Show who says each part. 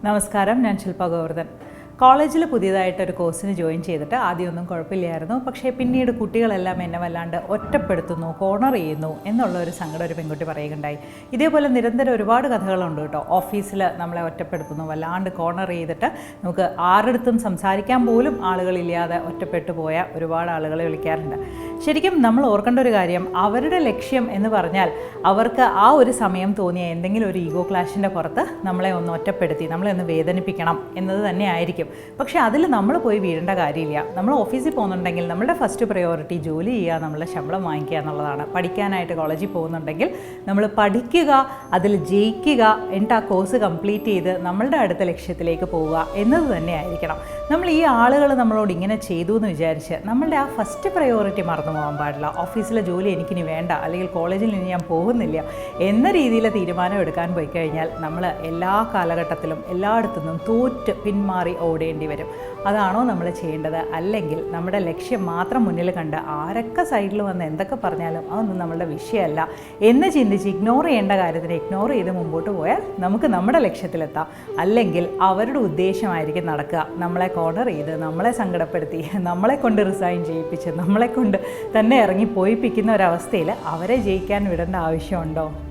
Speaker 1: നമസ്കാരം, ഞാൻ ശില്പ ഗോവർദ്ധൻ. കോളേജിൽ പുതിയതായിട്ടൊരു കോഴ്സിന് ജോയിൻ ചെയ്തിട്ട് ആദ്യമൊന്നും കുഴപ്പമില്ലായിരുന്നു. പക്ഷേ പിന്നീട് കുട്ടികളെല്ലാം എന്നെ വല്ലാണ്ട് ഒറ്റപ്പെടുത്തുന്നു, കോർണർ ചെയ്യുന്നു എന്നുള്ള ഒരു സങ്കടം ഒരു പെൺകുട്ടി പറയുകയുണ്ടായി. ഇതേപോലെ നിരന്തരം ഒരുപാട് കഥകളുണ്ട് കേട്ടോ. ഓഫീസിൽ നമ്മളെ ഒറ്റപ്പെടുത്തുന്നു, വല്ലാണ്ട് കോർണർ ചെയ്തിട്ട് നമുക്ക് ആരുടെടുത്തും സംസാരിക്കാൻ പോലും ആളുകളില്ലാതെ ഒറ്റപ്പെട്ടു പോയ ഒരുപാട് ആളുകളെ വിളിക്കാറുണ്ട്. ശരിക്കും നമ്മൾ ഓർക്കേണ്ട ഒരു കാര്യം, അവരുടെ ലക്ഷ്യം എന്ന് പറഞ്ഞാൽ അവർക്ക് ആ ഒരു സമയം തോന്നിയ എന്തെങ്കിലും ഒരു ഈഗോ ക്ലാഷിൻ്റെ പുറത്ത് നമ്മളെ ഒന്ന് ഒറ്റപ്പെടുത്തി, നമ്മളെ ഒന്ന് വേദനിപ്പിക്കണം എന്നത് തന്നെ ആയിരിക്കും. പക്ഷേ അതിൽ നമ്മൾ പോയി വീഴേണ്ട കാര്യമില്ല. നമ്മൾ ഓഫീസിൽ പോകുന്നുണ്ടെങ്കിൽ നമ്മളുടെ ഫസ്റ്റ് പ്രയോറിറ്റി ജോലി ചെയ്യുക, നമ്മളുടെ ശമ്പളം വാങ്ങിക്കുക എന്നുള്ളതാണ്. പഠിക്കാനായിട്ട് കോളേജിൽ പോകുന്നുണ്ടെങ്കിൽ നമ്മൾ പഠിക്കുക, അതിൽ ജയിക്കുക, എന്നിട്ട് ആ കോഴ്സ് കംപ്ലീറ്റ് ചെയ്ത് നമ്മളുടെ അടുത്ത ലക്ഷ്യത്തിലേക്ക് പോവുക എന്നത് തന്നെ ആയിരിക്കണം. നമ്മൾ ഈ ആളുകൾ നമ്മളോട് ഇങ്ങനെ ചെയ്തു എന്ന് വിചാരിച്ച് നമ്മളുടെ ആ ഫസ്റ്റ് പ്രയോറിറ്റി മറന്നു പോകാൻ പാടില്ല. ഓഫീസിലെ ജോലി എനിക്കിനി വേണ്ട, അല്ലെങ്കിൽ കോളേജിൽ ഇനി ഞാൻ പോകുന്നില്ല എന്ന രീതിയിൽ തീരുമാനം എടുക്കാൻ പോയി കഴിഞ്ഞാൽ നമ്മൾ എല്ലാ കാലഘട്ടത്തിലും എല്ലായിടത്തുനിന്നും തോറ്റ് പിന്മാറി ഓടേണ്ടി വരും. അതാണോ നമ്മൾ ചെയ്യേണ്ടത്? അല്ലെങ്കിൽ നമ്മുടെ ലക്ഷ്യം മാത്രം മുന്നിൽ കണ്ട് ആരൊക്കെ സൈഡിൽ വന്ന് എന്തൊക്കെ പറഞ്ഞാലും അതൊന്നും നമ്മളുടെ വിഷയമല്ല എന്ന് ചിന്തിച്ച് ഇഗ്നോർ ചെയ്യേണ്ട കാര്യത്തിന് ഇഗ്നോർ ചെയ്ത് മുമ്പോട്ട് പോയാൽ നമുക്ക് നമ്മുടെ ലക്ഷ്യത്തിലെത്താം. അല്ലെങ്കിൽ അവരുടെ ഉദ്ദേശമായിരിക്കും നടക്കുക, നമ്മളെ കോർണർ ചെയ്ത്, നമ്മളെ സങ്കടപ്പെടുത്തി, നമ്മളെ കൊണ്ട് റിസൈൻ ചെയ്യിപ്പിച്ച്, നമ്മളെ കൊണ്ട് തന്നെ ഇറങ്ങി പോയിപ്പിക്കുന്ന ഒരവസ്ഥയിൽ അവരെ ജയിക്കാൻ വിടേണ്ട ആവശ്യമുണ്ടോ?